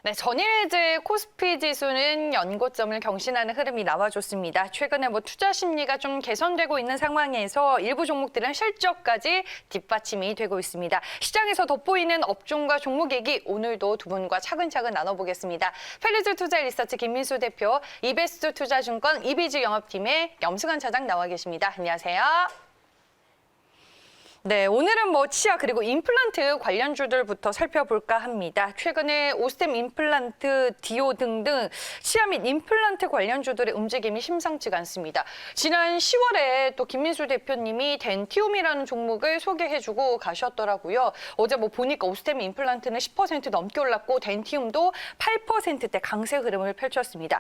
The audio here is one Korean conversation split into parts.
네, 전일제 코스피 지수는 연고점을 경신하는 흐름이 나와줬습니다. 최근에 투자 심리가 좀 개선되고 있는 상황에서 일부 종목들은 실적까지 뒷받침이 되고 있습니다. 시장에서 돋보이는 업종과 종목 얘기 오늘도 두 분과 차근차근 나눠보겠습니다. 펠리즈 투자 리서치 김민수 대표, 이베스트 투자증권 이비즈 영업팀의 염승환 차장 나와 계십니다. 안녕하세요. 네, 오늘은 치아 그리고 임플란트 관련주들부터 살펴볼까 합니다. 최근에 오스템 임플란트, 디오 등등 치아 및 임플란트 관련주들의 움직임이 심상치가 않습니다. 지난 10월에 또 김민수 대표님이 덴티움이라는 종목을 소개해주고 가셨더라고요. 어제 보니까 오스템 임플란트는 10% 넘게 올랐고 덴티움도 8%대 강세 흐름을 펼쳤습니다.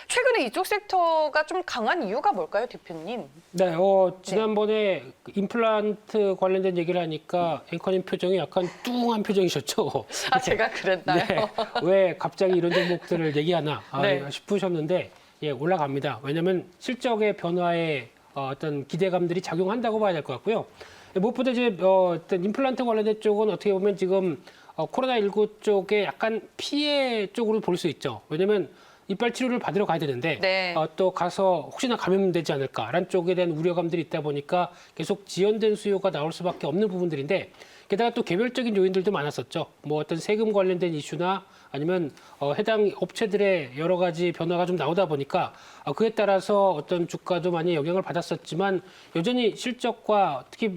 최근에 이쪽 섹터가 좀 강한 이유가 뭘까요, 대표님? 네, 지난번에 임플란트 관련된 얘기를 하니까 앵커님 표정이 약간 뚱한 표정이셨죠? 아, 제가 그랬나요? 네, 왜 갑자기 이런 종목들을 얘기하나 네. 싶으셨는데, 예, 올라갑니다. 왜냐하면 실적의 변화에 어떤 기대감들이 작용한다고 봐야 될 것 같고요. 무엇보다 이제 어떤 임플란트 관련된 쪽은 어떻게 보면 지금 코로나19 쪽에 약간 피해 쪽으로 볼 수 있죠. 왜냐하면 이빨 치료를 받으러 가야 되는데 네. 또 가서 혹시나 감염되지 않을까라는 쪽에 대한 우려감들이 있다 보니까 계속 지연된 수요가 나올 수밖에 없는 부분들인데 게다가 또 개별적인 요인들도 많았었죠. 어떤 세금 관련된 이슈나 아니면 해당 업체들의 여러 가지 변화가 좀 나오다 보니까 그에 따라서 어떤 주가도 많이 영향을 받았었지만 여전히 실적과 특히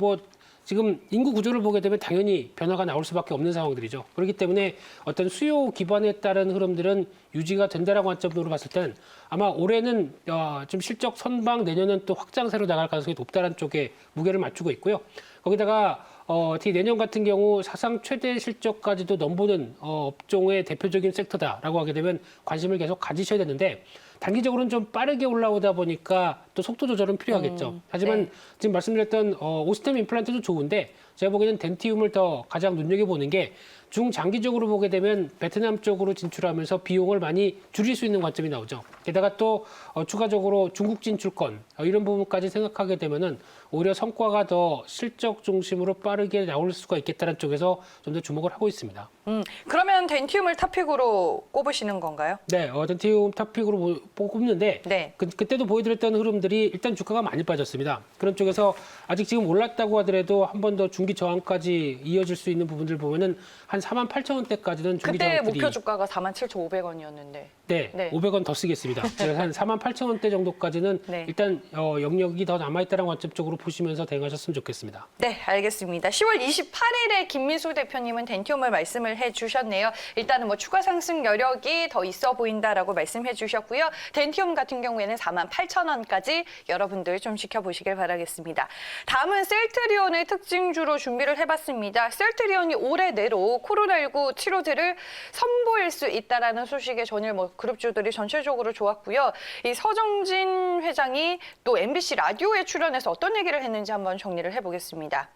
지금 인구 구조를 보게 되면 당연히 변화가 나올 수밖에 없는 상황들이죠. 그렇기 때문에 어떤 수요 기반에 따른 흐름들은 유지가 된다라고 관점으로 봤을 때는 아마 올해는 좀 실적 선방, 내년은 또 확장세로 나갈 가능성이 높다는 쪽에 무게를 맞추고 있고요. 거기다가 특히 내년 같은 경우 사상 최대 실적까지도 넘보는 업종의 대표적인 섹터다라고 하게 되면 관심을 계속 가지셔야 되는데 단기적으로는 좀 빠르게 올라오다 보니까 또 속도 조절은 필요하겠죠. 하지만 네. 지금 말씀드렸던 오스템 임플란트도 좋은데 제가 보기에는 덴티움을 더 가장 눈여겨보는 게 중장기적으로 보게 되면 베트남 쪽으로 진출하면서 비용을 많이 줄일 수 있는 관점이 나오죠. 게다가 또 추가적으로 중국 진출권 이런 부분까지 생각하게 되면은 오히려 성과가 더 실적 중심으로 빠르게 나올 수가 있겠다는 쪽에서 좀 더 주목을 하고 있습니다. 그러면 덴티움을 탑픽으로 꼽으시는 건가요? 네, 덴티움 탑픽으로 꼽는데 네. 그때도 보여드렸던 흐름들이 일단 주가가 많이 빠졌습니다. 그런 쪽에서 아직 지금 올랐다고 하더라도 한 번 더 중기 저항까지 이어질 수 있는 부분들 보면은 한 48,000원대까지는 중기 그때 저항들이 목표 주가가 47,500원이었는데. 네, 네. 500원 더 쓰겠습니다. 그래서 한 48,000원대 정도까지는 네. 일단 영역이 더 남아있다는 관점 쪽으로 보시면서 대응하셨으면 좋겠습니다. 네, 알겠습니다. 10월 28일에 김민수 대표님은 덴티움을 말씀을 해주셨네요. 일단은 추가 상승 여력이 더 있어 보인다라고 말씀해 주셨고요. 덴티움 같은 경우에는 48,000원까지 여러분들 좀 지켜보시길 바라겠습니다. 다음은 셀트리온의 특징주로 준비를 해봤습니다. 셀트리온이 올해 내로 코로나19 치료제를 선보일 수 있다라는 소식에 전일 그룹주들이 전체적으로 좋았고요. 이 서정진 회장이 또 MBC 라디오에 출연해서 어떤 얘기를 했는지 한번 정리를 해보겠습니다.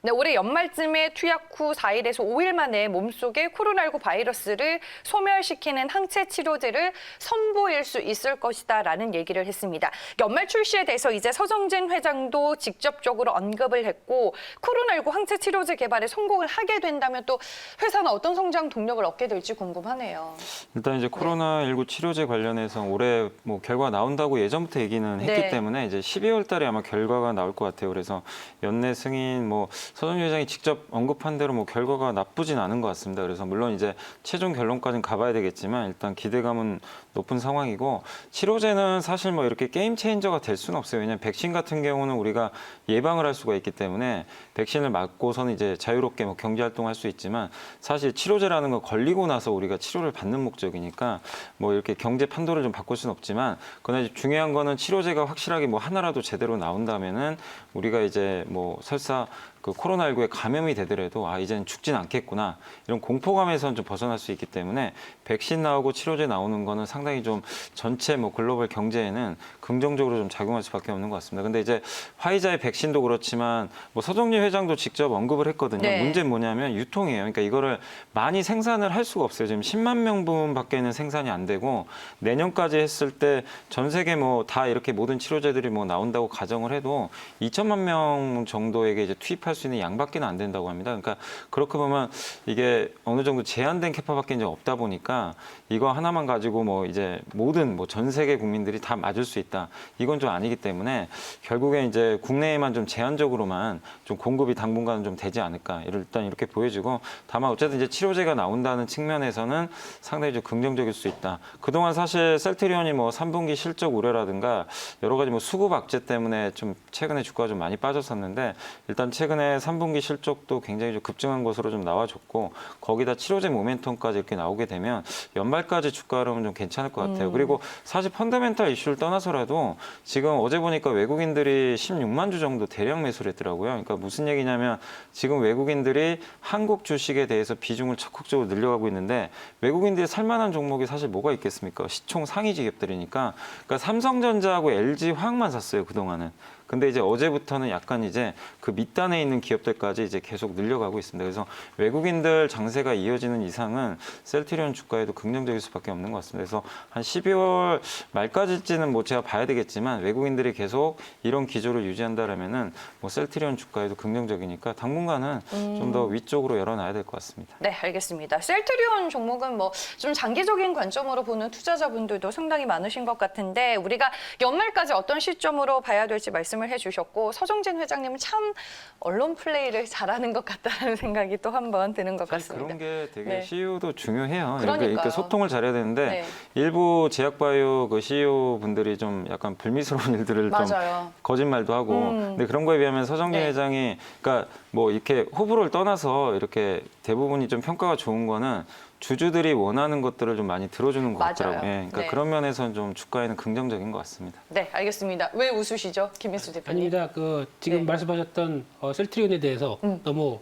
네, 올해 연말쯤에 투약 후 4일에서 5일 만에 몸속에 코로나19 바이러스를 소멸시키는 항체 치료제를 선보일 수 있을 것이다라는 얘기를 했습니다. 연말 출시에 대해서 이제 서정진 회장도 직접적으로 언급을 했고 코로나19 항체 치료제 개발에 성공을 하게 된다면 또 회사는 어떤 성장 동력을 얻게 될지 궁금하네요. 일단 이제 코로나19 치료제 관련해서 올해 결과 나온다고 예전부터 얘기는 했기 네. 때문에 이제 12월 달에 아마 결과가 나올 것 같아요. 그래서 연내 승인 서정희 회장이 직접 언급한 대로 결과가 나쁘진 않은 것 같습니다. 그래서 물론 이제 최종 결론까지는 가봐야 되겠지만 일단 기대감은 높은 상황이고 치료제는 사실 이렇게 게임 체인저가 될 수는 없어요. 왜냐하면 백신 같은 경우는 우리가 예방을 할 수가 있기 때문에 백신을 맞고서는 이제 자유롭게 경제 활동할 수 있지만 사실 치료제라는 건 걸리고 나서 우리가 치료를 받는 목적이니까 이렇게 경제 판도를 좀 바꿀 수는 없지만 그러나 이제 중요한 거는 치료제가 확실하게 하나라도 제대로 나온다면은 우리가 이제 설사 그 코로나19에 감염이 되더라도 이제는 죽진 않겠구나 이런 공포감에서는 좀 벗어날 수 있기 때문에 백신 나오고 치료제 나오는 거는 상당히 좀 전체 글로벌 경제에는 긍정적으로 좀 작용할 수밖에 없는 것 같습니다. 근데 이제 화이자의 백신도 그렇지만 서정리 회장도 직접 언급을 했거든요. 네. 문제는 뭐냐면 유통이에요. 그러니까 이거를 많이 생산을 할 수가 없어요. 지금 10만 명분밖에는 생산이 안 되고 내년까지 했을 때 전 세계 다 이렇게 모든 치료제들이 나온다고 가정을 해도 2천만 명 정도에게 이제 투입할 탈 수 있는 양밖에 안 된다고 합니다. 그러니까 그렇게 보면 이게 어느 정도 제한된 캐파밖에 이제 없다 보니까 이거 하나만 가지고 뭐 이제 모든 뭐 전 세계 국민들이 다 맞을 수 있다. 이건 좀 아니기 때문에 결국에 이제 국내에만 좀 제한적으로만 좀 공급이 당분간은 좀 되지 않을까. 일단 이렇게 보여지고 다만 어쨌든 이제 치료제가 나온다는 측면에서는 상당히 좀 긍정적일 수 있다. 그동안 사실 셀트리온이 뭐 3분기 실적 우려라든가 여러 가지 뭐 수급 악재 때문에 좀 최근에 주가가 좀 많이 빠졌었는데 일단 최근에 3분기 실적도 굉장히 좀 급증한 것으로 좀 나와줬고 거기다 치료제 모멘텀까지 이렇게 나오게 되면 연말까지 주가 흐름은 좀 괜찮을 것 같아요. 그리고 사실 펀더멘탈 이슈를 떠나서라도 지금 어제 보니까 외국인들이 16만 주 정도 대량 매수를 했더라고요. 그러니까 무슨 얘기냐면 지금 외국인들이 한국 주식에 대해서 비중을 적극적으로 늘려가고 있는데 외국인들이 살만한 종목이 사실 뭐가 있겠습니까? 시총 상위 기업들이니까. 그러니까 삼성전자하고 LG 화학만 샀어요, 그동안은. 근데 이제 어제부터는 약간 이제 그 밑단에 있는 기업들까지 이제 계속 늘려가고 있습니다. 그래서 외국인들 장세가 이어지는 이상은 셀트리온 주가에도 긍정적일 수밖에 없는 것 같습니다. 그래서 한 12월 말까지일지는 뭐 제가 봐야 되겠지만 외국인들이 계속 이런 기조를 유지한다라면은 뭐 셀트리온 주가에도 긍정적이니까 당분간은 좀 더 위쪽으로 열어놔야 될 것 같습니다. 네, 알겠습니다. 셀트리온 종목은 뭐 좀 장기적인 관점으로 보는 투자자분들도 상당히 많으신 것 같은데 우리가 연말까지 어떤 시점으로 봐야 될지 말씀을 해주셨고 서정진 회장님은 참 언론 플레이를 잘하는 것 같다는 생각이 또 한 번 드는 것 같습니다. 그런 게 되게 네. CEO도 중요해요. 그러니까요. 이렇게 소통을 잘해야 되는데 네. 일부 제약바이오 그 CEO 분들이 좀 약간 불미스러운 일들을 좀 맞아요. 거짓말도 하고 근데 그런 거에 비하면 서정진 네. 회장이 그러니까 뭐 이렇게 호불호를 떠나서 이렇게 대부분이 좀 평가가 좋은 거는 주주들이 원하는 것들을 좀 많이 들어주는 것 맞아요. 같더라고요. 예, 그러니까 네. 그런 면에서는 좀 주가에는 긍정적인 것 같습니다. 네, 알겠습니다. 왜 웃으시죠, 김민수 대표님? 아닙니다. 그 지금 네. 말씀하셨던 셀트리온에 대해서 너무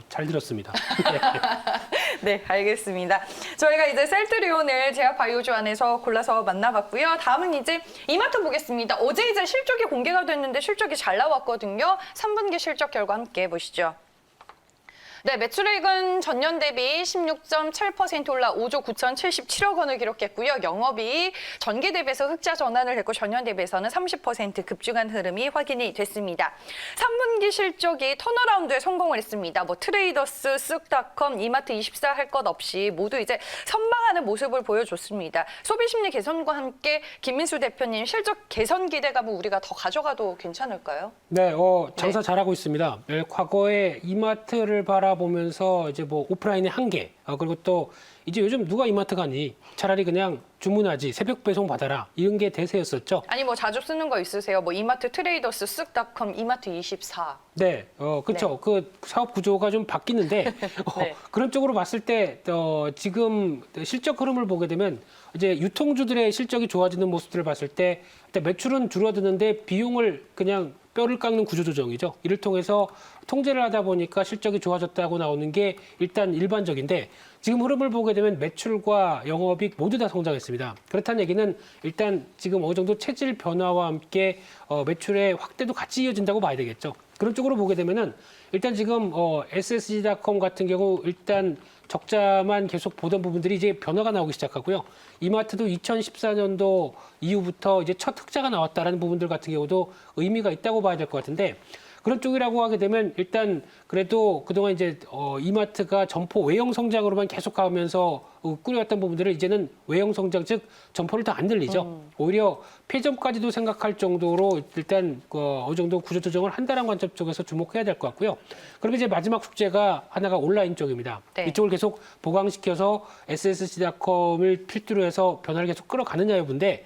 잘 들었습니다. 네, 알겠습니다. 저희가 이제 셀트리온을 제약바이오주 안에서 골라서 만나봤고요. 다음은 이제 이마트 보겠습니다. 어제 이제 실적이 공개가 됐는데 실적이 잘 나왔거든요. 3분기 실적 결과 함께 보시죠. 네, 매출액은 전년 대비 16.7% 올라 5조 9,077억 원을 기록했고요. 영업이익 전기 대비해서 흑자 전환을 했고 전년 대비해서는 30% 급증한 흐름이 확인이 됐습니다. 3분기 실적이 턴어라운드에 성공을 했습니다. 뭐 트레이더스, 쓱닷컴, 이마트24 할 것 없이 모두 이제 선방하는 모습을 보여줬습니다. 소비 심리 개선과 함께 김민수 대표님 실적 개선 기대감은 우리가 더 가져가도 괜찮을까요? 네, 장사 잘하고 있습니다. 과거에 이마트를 바라보면서 이제 뭐 오프라인의 한계, 그리고 또 이제 요즘 누가 이마트 가니? 차라리 그냥 주문하지, 새벽 배송 받아라. 이런 게 대세였었죠. 아니 뭐 자주 쓰는 거 있으세요? 뭐 이마트 트레이더스, 쓱닷컴, 이마트24. 네, 그렇죠. 네. 그 사업 구조가 좀 바뀌는데 네. 그런 쪽으로 봤을 때 지금 실적 흐름을 보게 되면 이제 유통주들의 실적이 좋아지는 모습들을 봤을 때 일단 매출은 줄어드는데 비용을 그냥 뼈를 깎는 구조조정이죠. 이를 통해서 통제를 하다 보니까 실적이 좋아졌다고 나오는 게 일단 일반적인데 지금 흐름을 보게 되면 매출과 영업이익 모두 다 성장했습니다. 그렇다는 얘기는 일단 지금 어느 정도 체질 변화와 함께 매출의 확대도 같이 이어진다고 봐야 되겠죠. 그런 쪽으로 보게 되면은 일단 지금 SSG닷컴 같은 경우 일단 적자만 계속 보던 부분들이 이제 변화가 나오기 시작하고요. 이마트도 2014년도 이후부터 이제 첫 흑자가 나왔다라는 부분들 같은 경우도 의미가 있다고 봐야 될 것 같은데 그런 쪽이라고 하게 되면 일단 그래도 그동안 이제 이마트가 점포 외형 성장으로만 계속 가면서 꾸려왔던 부분들을 이제는 외형 성장 즉 점포를 더 안 늘리죠. 오히려 폐점까지도 생각할 정도로 일단 어느 정도 구조 조정을 한다는 관점 쪽에서 주목해야 될 것 같고요. 그러면 이제 마지막 숙제가 하나가 온라인 쪽입니다. 네. 이쪽을 계속 보강시켜서 SSC닷컴을 필두로 해서 변화를 계속 끌어가느냐 여부인데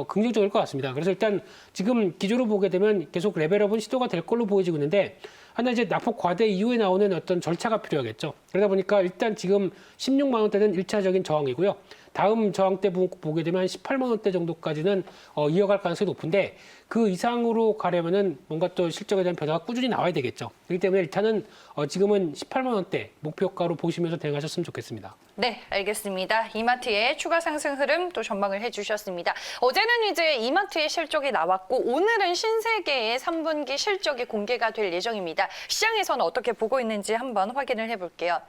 긍정적일 것 같습니다. 그래서 일단 지금 기조로 보게 되면 계속 레벨업은 시도가 될 걸로 보여지고 있는데 하나 이제 낙폭 과대 이후에 나오는 어떤 절차가 필요하겠죠. 그러다 보니까 일단 지금 16만 원대는 1차적인 저항이고요. 다음 저항대 보게 되면 한 18만 원대 정도까지는 이어갈 가능성이 높은데 그 이상으로 가려면은 뭔가 또 실적에 대한 변화가 꾸준히 나와야 되겠죠. 그렇기 때문에 일단은 지금은 18만 원대 목표가로 보시면서 대응하셨으면 좋겠습니다. 네, 알겠습니다. 이마트의 추가 상승 흐름 또 전망을 해주셨습니다. 어제는 이제 이마트의 실적이 나왔고 오늘은 신세계의 3분기 실적이 공개가 될 예정입니다. 시장에서는 어떻게 보고 있는지 한번 확인을 해볼게요.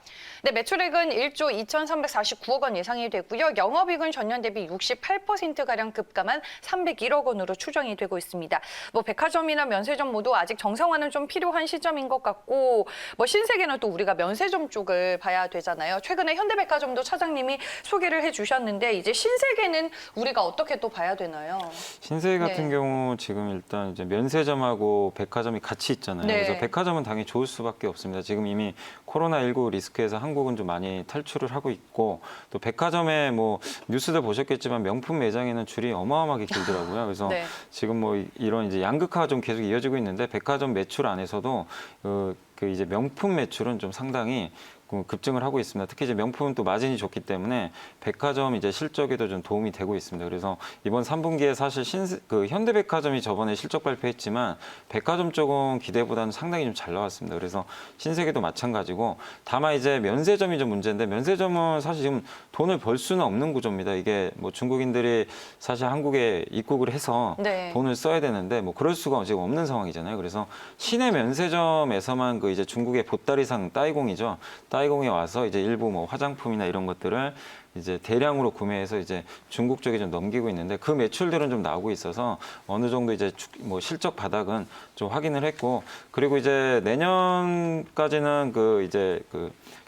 네, 매출액은 1조 2,349억 원 예상이 되고요. 영업이익은 전년 대비 68%가량 급감한 301억 원으로 추정이 되고 있습니다. 뭐 백화점이나 면세점 모두 아직 정상화는 좀 필요한 시점인 것 같고 뭐 신세계는 또 우리가 면세점 쪽을 봐야 되잖아요. 최근에 현대백화점도 차장님이 소개를 해주셨는데 이제 신세계는 우리가 어떻게 또 봐야 되나요? 신세계 같은 네. 경우 지금 일단 이제 면세점하고 백화점이 같이 있잖아요. 네. 그래서 백화점은 당연히 좋을 수밖에 없습니다. 지금 이미 코로나19 리스크에서 한국은 좀 많이 탈출을 하고 있고 또 백화점에 뭐 뉴스들 보셨겠지만 명품 매장에는 줄이 어마어마하게 길더라고요. 그래서 네. 지금 뭐 이런 이제 양극화가 좀 계속 이어지고 있는데 백화점 매출 안에서도 그 이제 명품 매출은 좀 상당히 급증을 하고 있습니다. 특히 이제 명품은 또 마진이 좋기 때문에 백화점 이제 실적에도 좀 도움이 되고 있습니다. 그래서 이번 3분기에 사실 현대백화점이 저번에 실적 발표했지만 백화점 쪽은 기대보다는 상당히 좀 잘 나왔습니다. 그래서 신세계도 마찬가지고 다만 이제 면세점이 좀 문제인데 면세점은 사실 지금 돈을 벌 수는 없는 구조입니다. 이게 뭐 중국인들이 사실 한국에 입국을 해서 네. 돈을 써야 되는데 뭐 그럴 수가 지금 없는 상황이잖아요. 그래서 시내 면세점에서만 그 이제 중국의 보따리상 따이공이죠. 따이공에 와서 이제 일부 뭐 화장품이나 이런 것들을 이제 대량으로 구매해서 이제 중국 쪽에 좀 넘기고 있는데 그 매출들은 좀 나오고 있어서 어느 정도 이제 뭐 실적 바닥은 좀 확인을 했고 그리고 이제 내년까지는 그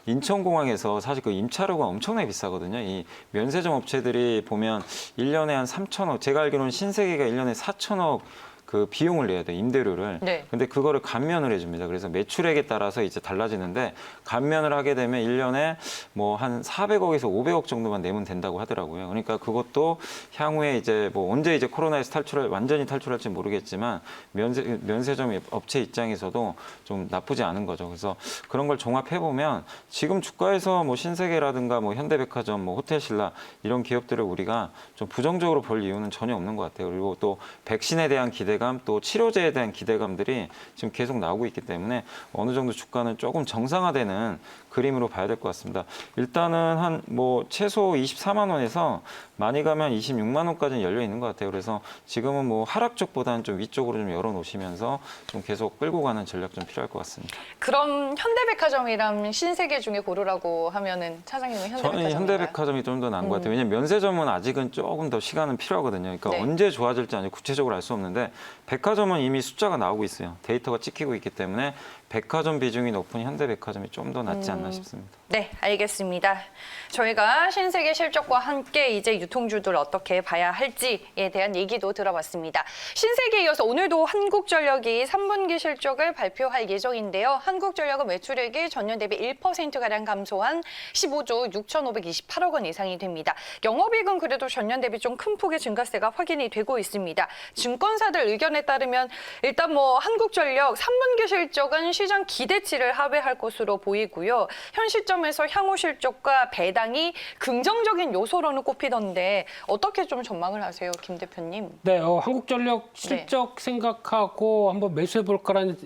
인천공항에서 사실 그 임차료가 엄청나게 비싸거든요. 이 면세점 업체들이 보면 1년에 한 3천억, 제가 알기로는 신세계가 1년에 4천억 그 비용을 내야 돼, 임대료를. 네. 근데 그거를 감면을 해줍니다. 그래서 매출액에 따라서 이제 달라지는데 감면을 하게 되면 1년에 뭐 한 400억에서 500억 정도만 내면 된다고 하더라고요. 그러니까 그것도 향후에 이제 뭐 언제 이제 코로나에서 완전히 탈출할지 모르겠지만 면세점 업체 입장에서도 좀 나쁘지 않은 거죠. 그래서 그런 걸 종합해 보면 지금 주가에서 뭐 신세계라든가 뭐 현대백화점, 뭐 호텔신라 이런 기업들을 우리가 좀 부정적으로 볼 이유는 전혀 없는 것 같아요. 그리고 또 백신에 대한 기대감, 또 치료제에 대한 기대감들이 지금 계속 나오고 있기 때문에 어느 정도 주가는 조금 정상화되는 그림으로 봐야 될 것 같습니다. 일단은 한 뭐 최소 24만 원에서 많이 가면 26만 원까지는 열려 있는 것 같아요. 그래서 지금은 뭐 하락 쪽보다는 좀 위쪽으로 좀 열어 놓으시면서 좀 계속 끌고 가는 전략 좀 필요할 것 같습니다. 그럼 현대백화점이랑 신세계 중에 고르라고 하면은 차장님은 현대백화점인가요? 저는 현대백화점이 좀 더 나은 것 같아요. 왜냐하면 면세점은 아직은 조금 더 시간은 필요하거든요. 그러니까 네. 언제 좋아질지 아직 구체적으로 알 수 없는데 백화점은 이미 숫자가 나오고 있어요. 데이터가 찍히고 있기 때문에 백화점 비중이 높은 현대백화점이 좀 더 낫지 않나 싶습니다. 네, 알겠습니다. 저희가 신세계 실적과 함께 이제 유통주들 어떻게 봐야 할지에 대한 얘기도 들어봤습니다. 신세계에 이어서 오늘도 한국전력이 3분기 실적을 발표할 예정인데요. 한국전력은 매출액이 전년 대비 1%가량 감소한 15조 6,528억 원 이상이 됩니다. 영업이익은 그래도 전년 대비 좀 큰 폭의 증가세가 확인이 되고 있습니다. 증권사들 의견에 따르면 일단 뭐 한국전력 3분기 실적은 시장 기대치를 하회할 것으로 보이고요. 현 시점에서 향후 실적과 배당이 긍정적인 요소로는 꼽히던데 어떻게 좀 전망을 하세요, 김 대표님? 네, 한국전력 실적 생각하고 한번 매수해볼까라는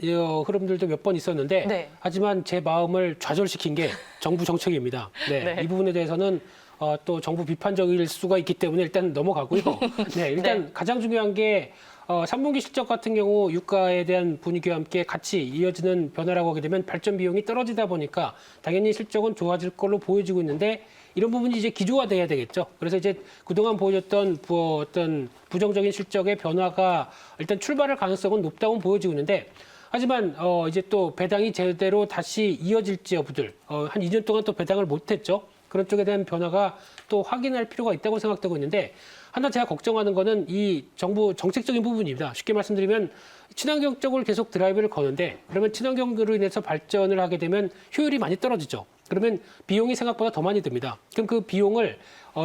흐름들도 몇 번 있었는데 네. 하지만 제 마음을 좌절시킨 게 정부 정책입니다. 네, 네. 이 부분에 대해서는 또 정부 비판적일 수가 있기 때문에 일단 넘어가고요. 네, 일단 네. 가장 중요한 게 3분기 실적 같은 경우 유가에 대한 분위기와 함께 같이 이어지는 변화라고 하게 되면 발전 비용이 떨어지다 보니까 당연히 실적은 좋아질 걸로 보여지고 있는데 이런 부분이 이제 기조화돼야 되겠죠. 그래서 이제 그동안 보여줬던 어떤 부정적인 실적의 변화가 일단 출발할 가능성은 높다고 보여지고 있는데 하지만 이제 또 배당이 제대로 다시 이어질지 여부들 한 2년 동안 또 배당을 못했죠. 그런 쪽에 대한 변화가 또 확인할 필요가 있다고 생각되고 있는데 하나 제가 걱정하는 거는 이 정부 정책적인 부분입니다. 쉽게 말씀드리면 친환경 쪽을 계속 드라이브를 거는데 그러면 친환경으로 인해서 발전을 하게 되면 효율이 많이 떨어지죠. 그러면 비용이 생각보다 더 많이 듭니다. 그럼 그 비용을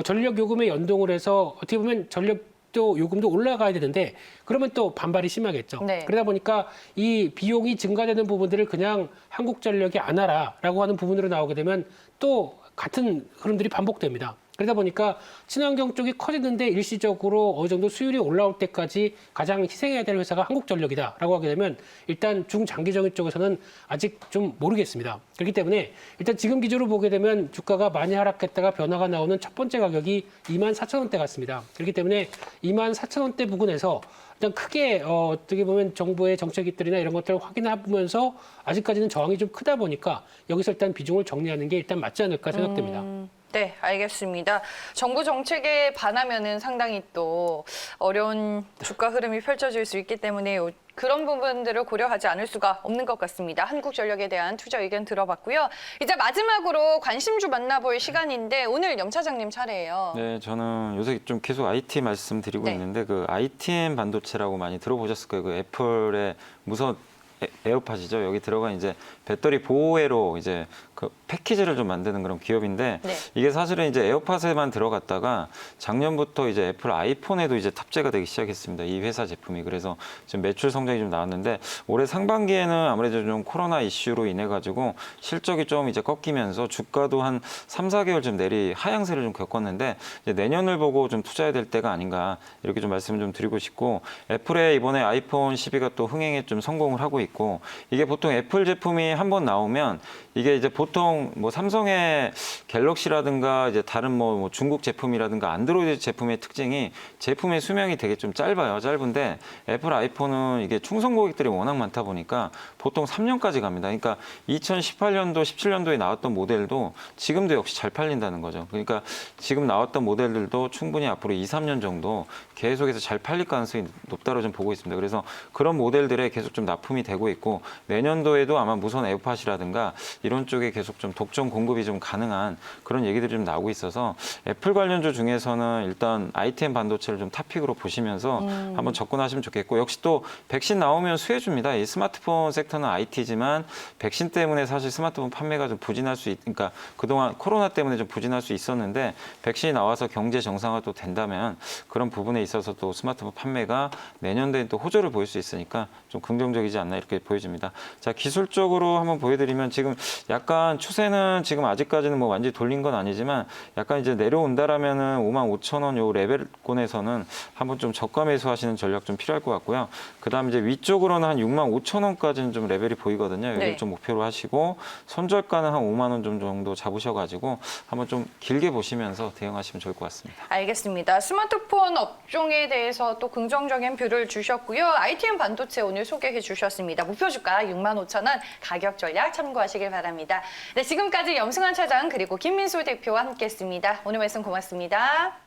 전력 요금에 연동을 해서 어떻게 보면 전력도 요금도 올라가야 되는데 그러면 또 반발이 심하겠죠. 네. 그러다 보니까 이 비용이 증가되는 부분들을 그냥 한국전력이 안 하라라고 하는 부분으로 나오게 되면 또 같은 흐름들이 반복됩니다. 그러다 보니까 친환경 쪽이 커지는데 일시적으로 어느 정도 수율이 올라올 때까지 가장 희생해야 될 회사가 한국전력이다라고 하게 되면 일단 중장기적인 쪽에서는 아직 좀 모르겠습니다. 그렇기 때문에 일단 지금 기준으로 보게 되면 주가가 많이 하락했다가 변화가 나오는 첫 번째 가격이 24,000원대 같습니다. 그렇기 때문에 24,000원대 부근에서 일단 크게 어떻게 보면 정부의 정책들이나 이런 것들을 확인해보면서 아직까지는 저항이 좀 크다 보니까 여기서 일단 비중을 정리하는 게 일단 맞지 않을까 생각됩니다. 네, 알겠습니다. 정부 정책에 반하면은 상당히 또 어려운 주가 흐름이 펼쳐질 수 있기 때문에 그런 부분들을 고려하지 않을 수가 없는 것 같습니다. 한국전력에 대한 투자 의견 들어봤고요. 이제 마지막으로 관심주 만나볼 시간인데 오늘 염 차장님 차례예요. 네, 저는 요새 좀 계속 IT 말씀드리고 네. 있는데 그 ITM 반도체라고 많이 들어보셨을 거예요. 그 애플의 무선 에어팟이죠. 여기 들어간 이제 배터리 보호회로 이제 그 패키지를 좀 만드는 그런 기업인데 네. 이게 사실은 이제 에어팟에만 들어갔다가 작년부터 이제 애플 아이폰에도 이제 탑재가 되기 시작했습니다. 이 회사 제품이. 그래서 지금 매출 성장이 좀 나왔는데 올해 상반기에는 아무래도 좀 코로나 이슈로 인해 가지고 실적이 좀 이제 꺾이면서 주가도 한 3, 4개월 좀 하향세를 좀 겪었는데 이제 내년을 보고 좀 투자해야 될 때가 아닌가 이렇게 좀 말씀을 좀 드리고 싶고 애플의 이번에 아이폰 12가 또 흥행에 좀 성공을 하고 있고 이게 보통 애플 제품이 한번 나오면 이게 이제 보통 뭐 삼성의 갤럭시라든가 이제 다른 뭐 중국 제품이라든가 안드로이드 제품의 특징이 제품의 수명이 되게 좀 짧아요. 짧은데 애플 아이폰은 이게 충성 고객들이 워낙 많다 보니까 보통 3년까지 갑니다. 그러니까 2018년도, 17년도에 나왔던 모델도 지금도 역시 잘 팔린다는 거죠. 그러니까 지금 나왔던 모델들도 충분히 앞으로 2, 3년 정도 계속해서 잘 팔릴 가능성이 높다고 좀 보고 있습니다. 그래서 그런 모델들에 계속 좀 납품이 되고 있고 내년도에도 아마 무선 에어팟이라든가 이런 쪽에 계속 좀 독점 공급이 좀 가능한 그런 얘기들이 좀 나오고 있어서 애플 관련주 중에서는 일단 ITM 반도체를 좀 탑픽으로 보시면서 한번 접근하시면 좋겠고 역시 또 백신 나오면 수혜줍니다. 이 스마트폰 섹터는 IT지만 백신 때문에 사실 스마트폰 판매가 좀 부진할 수 그러니까 그동안 코로나 때문에 좀 부진할 수 있었는데 백신이 나와서 경제 정상화 또 된다면 그런 부분에 있어서 또 스마트폰 판매가 내년도에 또 호조를 보일 수 있으니까 좀 긍정적이지 않나 이렇게 보여집니다. 자, 기술적으로 한번 보여드리면 지금 약간 추세는 지금 아직까지는 뭐 완전히 돌린 건 아니지만 약간 이제 내려온다라면은 55,000원 요 레벨권에서는 한번 좀 저가 매수하시는 전략 좀 필요할 것 같고요. 그다음 이제 위쪽으로는 한 65,000원까지는 좀 레벨이 보이거든요. 여기를 네. 좀 목표로 하시고 손절가는 한 5만 원 정도 잡으셔가지고 한번 좀 길게 보시면서 대응하시면 좋을 것 같습니다. 알겠습니다. 스마트폰 업종에 대해서 또 긍정적인 뷰를 주셨고요. ITM 반도체 오늘 소개해 주셨습니다. 목표 주가 65,000원, 가격 전략 참고하시길 바랍니다. 네, 지금까지 염승환 차장 그리고 김민수 대표와 함께했습니다. 오늘 말씀 고맙습니다.